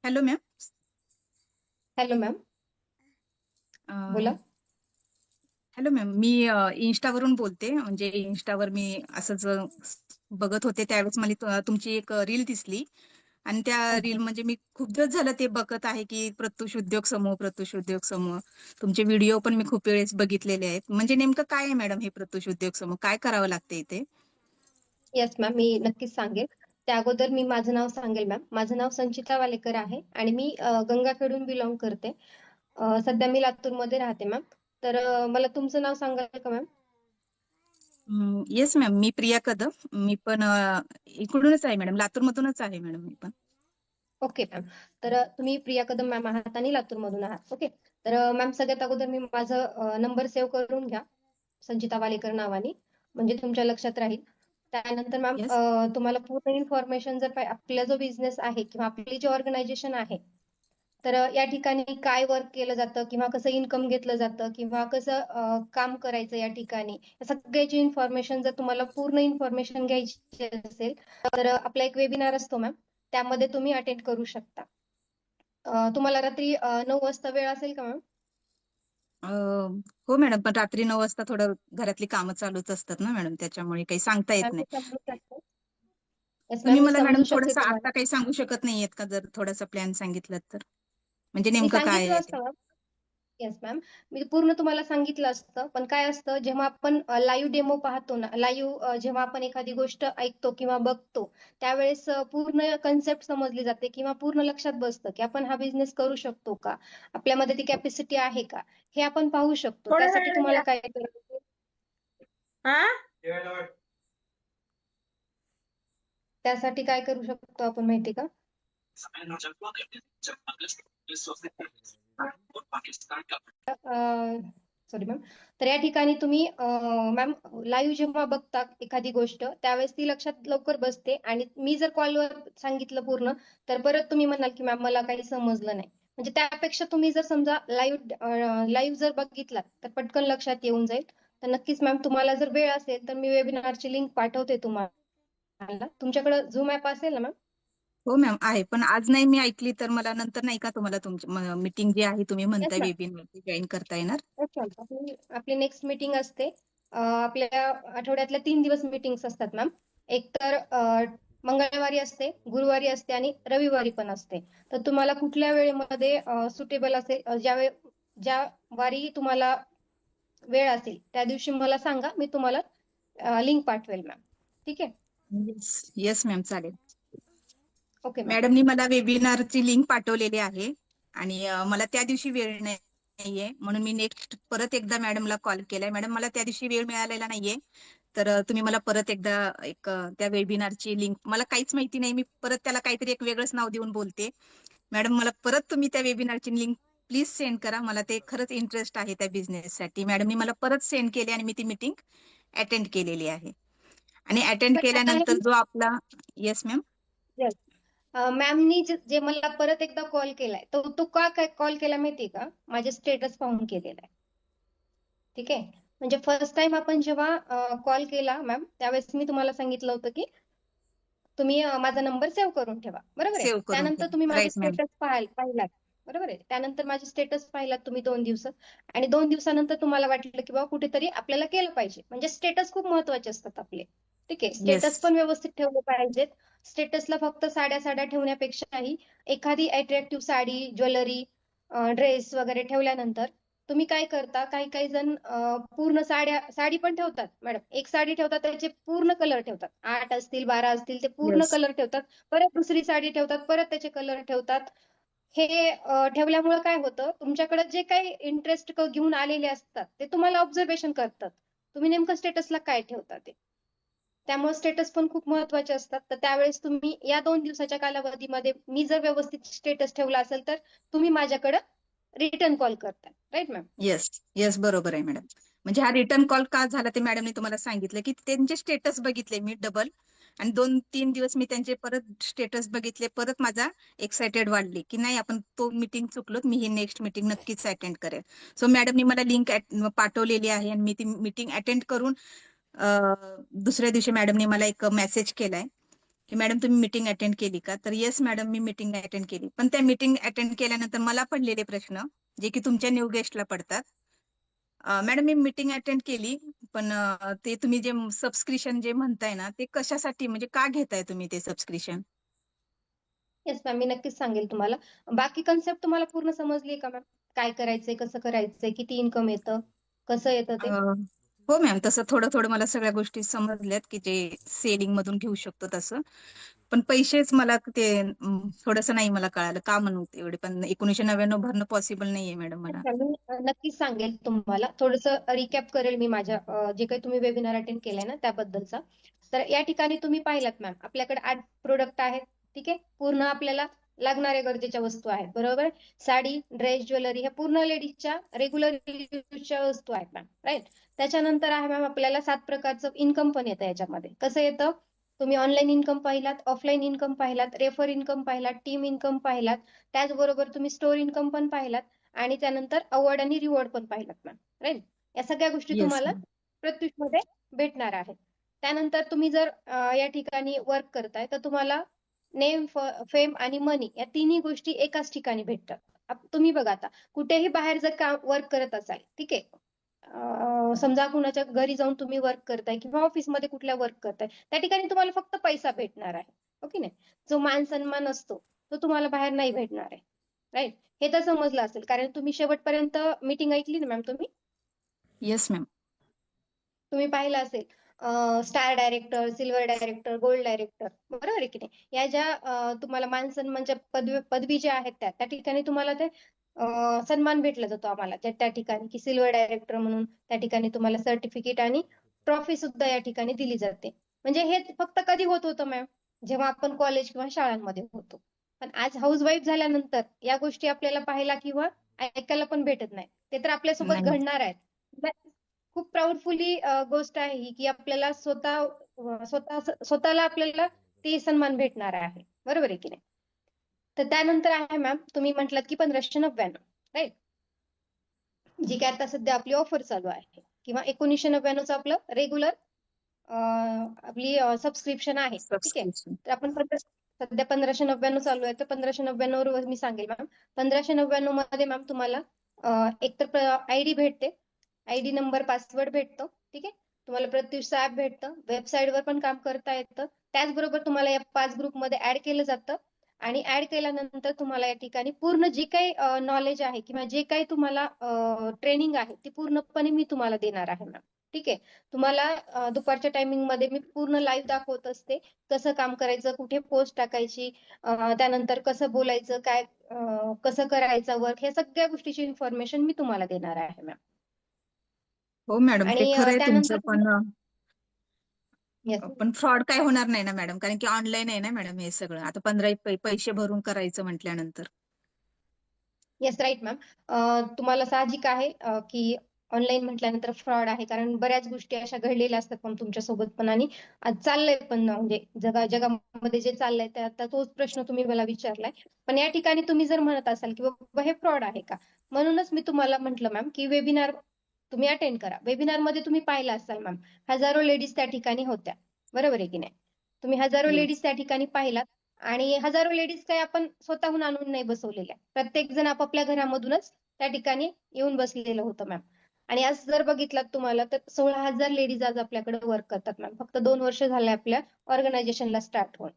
Hello ma'am. Hello ma'am. Uh, बोला. Hello ma'am, मी इन्स्टावरून बोलते. म्हणजे इन्स्टावर मी असंच बघत होते, त्यावेळेस मला तुमची एक रील दिसली. आणि त्या रील अच्छा. म्हणजे मी खूप दिवस झालं ते बघत आहे की प्रत्यूष उद्योग समूह, प्रत्यूष उद्योग समूह. तुमचे व्हिडिओ पण मी खूप वेळेस बघितलेले आहेत. म्हणजे नेमकं काय आहे मॅडम हे प्रत्यूष उद्योग समूह? काय करावं लागते इथे? येस मॅम, मी नक्कीच सांगेल. त्या अगोदर मी माझं नाव सांगेल मॅम. माझं नाव संचिता वालेकर आहे आणि मी गंगाखेडून बिलॉंग करते. सध्या मी लातूरमध्ये राहते मॅम. तर मला तुमचं नाव सांगाल का मॅम? येस मॅम, मी प्रिया कदम. मी पण इकडूनच आहे मॅडम, लातूरमधूनच आहे मॅडम मी पण. Okay ma'am. तर तुम्ही प्रिया कदम मॅम आहात आणि लातूरमधून आहात. ओके. तर मॅम सगळ्यात अगोदर मी माझं नंबर सेव्ह करून घ्या, संचिता वालेकर नावाने, म्हणजे तुमच्या लक्षात राहील. त्यानंतर मॅम येस. तुम्हाला पूर्ण इन्फॉर्मेशन जर आपला जो बिझनेस आहे किंवा आपली जी ऑर्गनायझेशन आहे, तर या ठिकाणी काय वर्क केलं जातं किंवा कसं इन्कम घेतलं जातं किंवा कसं काम करायचं या ठिकाणी, या सगळ्याची इन्फॉर्मेशन जर तुम्हाला पूर्ण इन्फॉर्मेशन घ्यायची असेल तर आपला एक वेबिनार असतो मॅम, त्यामध्ये तुम्ही अटेंड करू शकता. तुम्हाला रात्री 9 वाजता वेळ असेल का मॅम? अ, हो मॅडम, पण रात्री 9 वाजता थोडं घरातली कामं चालूच असतात ना मॅडम, त्याच्यामुळे काही सांगता येत मॅम मी नाही. समजू शकते. येस तुम्ही मॅम, मी मला मॅडम समजू शकते थोडंसं तुम्हाला. आता काही सांगू शकत नाहीयेत का? जर थोडासा प्लॅन सांगितलं तर, म्हणजे मी नेमकं काय सांगितलं आहे ते? असतं मॅम. येस मॅम, मी पूर्ण तुम्हाला सांगितलं असतं, पण काय असतं, जेव्हा आपण लाईव्ह डेमो पाहतो ना, लाईव्ह जेव्हा आपण एखादी गोष्ट ऐकतो किंवा बघतो, त्यावेळेस पूर्ण कन्सेप्ट समजली जाते किंवा पूर्ण लक्षात बसतं की आपण हा बिझनेस करू शकतो का, आपल्यामध्ये ती कॅपॅसिटी आहे का, हे आपण पाहू शकतो. थोड्या त्यासाठी वेळाने तुम्हाला या. काय करायचं? हा त्यासाठी काय करू शकतो आपण माहिती का? Sorry ma'am. तर या ठिकाणी तुम्ही मॅम लाईव्ह जेव्हा बघता एखादी गोष्ट, त्यावेळेस ती लक्षात लवकर बसते आणि मी जर कॉलवर सांगितलं पूर्ण, तर परत तुम्ही म्हणाल की मॅम मला काही समजलं नाही. म्हणजे त्यापेक्षा तुम्ही जर समजा लाईव्ह जर बघितला तर पटकन लक्षात येऊन जाईल. तर नक्कीच मॅम, तुम्हाला जर वेळ असेल तर मी वेबिनारची लिंक पाठवते तुम्हाला. तुमच्याकडे झूम ॲप असेल ना मॅम? हो मॅम आहे, पण आज नाही मी ऐकली तर मला नंतर नाही का तुम्हाला तुमची मीटिंग जी आहे तुम्ही येस म्हणताय मॅम. वेबिनार जॉईन करता येणार? अच्छा. आपली नेक्स्ट मीटिंग असते. आपल्या आठवड्यातल्या 3 दिवस मीटिंग्स असतात मॅम. एक तर मंगळवारी असते, गुरुवारी असते आणि रविवारी पण असते. तर तुम्हाला कुठल्या वेळेमध्ये सुटेबल असेल, ज्या वारी तुम्हाला वेळ असेल त्या दिवशी मला सांगा, मी तुम्हाला लिंक पाठवेल मॅम. ठीक आहे? येस. येस मॅम, चालेल. Okay ma'am. मॅडमनी मला वेबिनारची लिंक पाठवलेली आहे आणि मला त्या दिवशी वेळ नाहीये, म्हणून मी नेक्स्ट परत एकदा मॅडमला कॉल केलाय. मॅडम, मला त्या दिवशी वेळ मिळालेला नाहीये, तर तुम्ही मला परत एकदा त्या वेबिनारची लिंक, मला काहीच माहिती नाही, मी परत त्याला काहीतरी एक वेगळंच नाव देऊन बोलते. मॅडम, मला परत तुम्ही त्या वेबिनारची लिंक प्लीज सेंड करा. मला ते खरंच इंटरेस्ट आहे त्या बिझनेससाठी. मॅडमनी मला परत सेंड केली आणि मी ती मीटिंग अटेंड केलेली आहे. आणि अटेंड पण आता केल्यानंतर हे जो आपला, येस मॅम. मॅमनी जे मला परत एकदा कॉल केलाय, तो का काय कॉल केला माहितीये का? माझे स्टेटस पाहून केलेला आहे. ठीक आहे. म्हणजे फर्स्ट टाइम आपण जेव्हा कॉल केला मॅम, त्यावेळेस मी तुम्हाला सांगितलं होतं की तुम्ही माझा नंबर सेव्ह करून ठेवा. बरोबर आहे. सेव्ह करून त्यानंतर तुम्ही ठेवा, माझे राईट मॅम. स्टेटस पाहिलात. बरोबर आहे. त्यानंतर माझे स्टेटस पाहिलात तुम्ही 2 दिवस, आणि 2 दिवसानंतर तुम्हाला वाटलं की बाबा कुठेतरी आपल्याला केलं पाहिजे. म्हणजे स्टेटस खूप महत्वाचे असतात आपले. ठीक आहे. येस. स्टेटस पण व्यवस्थित ठेवले पाहिजेत. स्टेटसला फक्त साड्या साड्या ठेवण्यापेक्षाही एखादी अट्रॅक्टिव्ह साडी, ज्वेलरी, ड्रेस वगैरे ठेवल्यानंतर तुम्ही काय करता, काही काही जण पूर्ण साडी पण ठेवतात मॅडम. एक साडी ठेवतात, त्याचे पूर्ण कलर ठेवतात. 8 असतील, 12 असतील, ते पूर्ण येस. कलर ठेवतात. परत दुसरी साडी ठेवतात, परत त्याचे कलर ठेवतात. हे ठेवल्यामुळे काय होतं, तुमच्याकडे जे काही इंटरेस्ट घेऊन आलेले असतात ते तुम्हाला ऑब्झर्वेशन करतात. तुम्ही नेमकं स्टेटसला काय ठेवता ते. त्यामुळे स्टेटस पण खूप महत्वाचे असतात. तर त्यावेळेस तुम्ही या 2 दिवसाच्या कालावधीमध्ये मी जर व्यवस्थित स्टेटस ठेवला असेल तर तुम्ही माझ्याकडे रिटर्न कॉल करता. Right ma'am? येस. येस, बरोबर आहे मॅडम. म्हणजे हा रिटर्न कॉल का झाला ते मॅडमने तुम्हाला सांगितलं की त्यांचे स्टेटस बघितले मी डबल, आणि 2-3 दिवस मी त्यांचे परत स्टेटस बघितले, परत माझा एक्साइटेड वाढली की नाही, आपण तो मीटिंग चुकलो, मी ही नेक्स्ट मीटिंग नक्कीच अटेंड करेल. सो मॅडमनी मला लिंक पाठवलेली आहे आणि मी ती मीटिंग अटेंड करून दुसऱ्या दिवशी मॅडमने मला एक मेसेज केलाय की मॅडम तुम्ही मीटिंग अटेंड केली का? तर येस मॅडम मी मीटिंग अटेंड केली. पण त्या मीटिंग अटेंड केल्यानंतर मला पडलेले प्रश्न जे की तुमच्या न्यू गेस्टला पडतात. मॅडम मी मीटिंग अटेंड केली, पण ते तुम्ही जे सबस्क्रिप्शन जे म्हणताय ना, ते कशासाठी म्हणजे का घेताय तुम्ही ते सबस्क्रिप्शन? येस मॅम, मी नक्कीच सांगेल तुम्हाला. बाकी कन्सेप्ट तुम्हाला पूर्ण समजली का मॅम? काय करायचंय, कसं करायचंय, किती इन्कम येतं, कसं येतं ते? हो मॅम, तसं थोडं थोडं मला सगळ्या गोष्टी समजल्यात की जे सेलिंग मधून घेऊ शकतो तसं. पण पैसेच मला ते थोडंसं नाही मला कळालं का म्हणून एवढे, पण 1999 भरणं पॉसिबल नाहीये मॅडम मला. अच्छा, मी नक्कीच सांगेल तुम्हाला. थोडंसं रिकॅप करेल मी माझ्या जे काही तुम्ही वेबिनार अटेंड केलाय ना त्याबद्दलचा. तर या ठिकाणी तुम्ही पाहिलात मॅम, आपल्याकडे 8 प्रोडक्ट आहेत. ठीक आहे, पूर्ण आपल्याला लागणाऱ्या गरजेच्या वस्तू आहेत, बरोबर. साडी, ड्रेस, ज्वेलरी ह्या पूर्ण लेडीजच्या रेग्युलर यूजच्या वस्तू आहेत मॅम, राईट. त्याच्यानंतर आहे मॅम आपल्याला 7 प्रकारचं इन्कम पण येतं याच्यामध्ये. कसं येतं? तुम्ही ऑनलाईन इन्कम पाहिलात, ऑफलाईन इन्कम पाहिलात, रेफर इन्कम पाहिलात, टीम इन्कम पाहिलात, त्याचबरोबर तुम्ही स्टोर इन्कम पण पाहिलात आणि त्यानंतर अवॉर्ड आणि रिवॉर्ड पण पाहिलात मॅम, राईट. या सगळ्या गोष्टी येस तुम्हाला मॅम. प्रत्युषमध्ये भेटणार आहेत. त्यानंतर तुम्ही जर या ठिकाणी वर्क करताय तर तुम्हाला नेम, फेम आणि मनी या तिन्ही गोष्टी एकाच ठिकाणी भेटतात. तुम्ही बघा आता कुठेही बाहेर जर काम वर्क करत असाल, ठीक आहे, समजा कुणाच्या घरी जाऊन तुम्ही वर्क करताय किंवा ऑफिसमध्ये कुठल्या वर्क करताय, त्या ठिकाणी तुम्हाला फक्त पैसा भेटणार आहे, ओके नाही. जो मान सन्मान असतो तो तुम्हाला बाहेर नाही भेटणार आहे, राईट. हे तर समजलं असेल, कारण तुम्ही शेवटपर्यंत मीटिंग ऐकली ना मॅम तुम्ही. Yes ma'am. तुम्ही पाहिलं असेल star director, silver director, gold director, बरोबर आहे की नाही. या ज्या तुम्हाला मान सन्मानच्या पदवी ज्या आहेत त्या ठिकाणी तुम्हाला ते सन्मान भेटला जातो आम्हाला त्या ठिकाणी, की सिल्वर डायरेक्टर म्हणून त्या ठिकाणी तुम्हाला सर्टिफिकेट आणि ट्रॉफी सुद्धा या ठिकाणी दिली जाते. म्हणजे हे फक्त कधी होत होतं मॅम? जेव्हा आपण कॉलेज किंवा शाळांमध्ये होतो. पण आज हाऊसवाईफ झाल्यानंतर या गोष्टी आपल्याला पाहायला किंवा ऐकायला पण भेटत नाही. ते तर आपल्यासोबत नाही. घडणार आहेत. खूप प्राऊडफुली गोष्ट आहे ही, की आपल्याला स्वतःला आपल्याला ते सन्मान भेटणार आहे, बरोबर आहे की नाही. तर त्यानंतर आहे मॅम, तुम्ही म्हटलात की 1599, राईट. जी काय आता सध्या आपली ऑफर चालू आहे, किंवा 1999चं आपलं रेग्युलर आपली सबस्क्रिप्शन आहे, ठीक आहे. सबस्क्रिप्शन. तर आपण सध्या 1599 चालू आहे, तर 1599 वर मी सांगेल मॅम. 1599 मध्ये मॅम तुम्हाला एकतर आयडी भेटते, आयडी नंबर, पासवर्ड भेटतो, ठीक आहे. तुम्हाला प्रत्युषचं ऍप भेटतं, वेबसाईटवर पण काम करता येतं. त्याचबरोबर तुम्हाला या 5 ग्रुपमध्ये ऍड केलं जातं आणि ऍड केल्यानंतर तुम्हाला या ठिकाणी पूर्ण जी काही नॉलेज आहे किंवा जे काही तुम्हाला ट्रेनिंग आहे ती पूर्णपणे मी तुम्हाला देणार आहे मॅम, ठीक आहे. तुम्हाला दुपारच्या टायमिंग मध्ये मी पूर्ण लाईव्ह दाखवत असते, कसं काम करायचं, कुठे पोस्ट टाकायची, त्यानंतर कसं बोलायचं, काय कसं करायचं वर्क, ह्या सगळ्या गोष्टीची इन्फॉर्मेशन मी तुम्हाला देणार आहे मॅम. हो मॅडम, ते आणि खरं आहे तुमचं, त्यानंतर पण येस पण फ्रॉड काय होणार नाही ना मॅडम? कारण की ऑनलाईन आहे ना मॅडम हे सगळं. आता 15 पैसे भरून करायचं म्हटल्यानंतर. Yes, right ma'am. तुम्हाला साहजिक आहे की ऑनलाईन म्हटल्यानंतर फ्रॉड आहे, कारण बऱ्याच गोष्टी अशा घडलेल्या असतात पण तुमच्यासोबत पण, आणि आज चाललंय पण, म्हणजे जगामध्ये जे चाललंय ते आता तोच प्रश्न तुम्ही मला विचारलाय. पण या ठिकाणी तुम्ही जर म्हणत असाल की बाबा हे फ्रॉड आहे का, म्हणूनच मी तुम्हाला म्हटलं मॅम की वेबिनार तुम्ही अटेंड करा. वेबिनार मध्ये तुम्ही पाहिलं असाल मॅम, हजारो लेडीज त्या ठिकाणी होत्या, बरोबर आहे की नाही. तुम्ही हजारो लेडीज येस. त्या ठिकाणी पाहिलात, आणि हजारो लेडीज काही आपण स्वतःहून आणून नाही बसवलेल्या, प्रत्येक जण आपापल्या घरामधूनच त्या ठिकाणी येऊन बसलेलं होतं मॅम. आणि आज जर बघितलात तुम्हाला तर 16,000 लेडीज आज आपल्याकडे वर्क करतात मॅम. फक्त 2 वर्ष झाले आपल्या ऑर्गनायझेशनला स्टार्ट होऊन.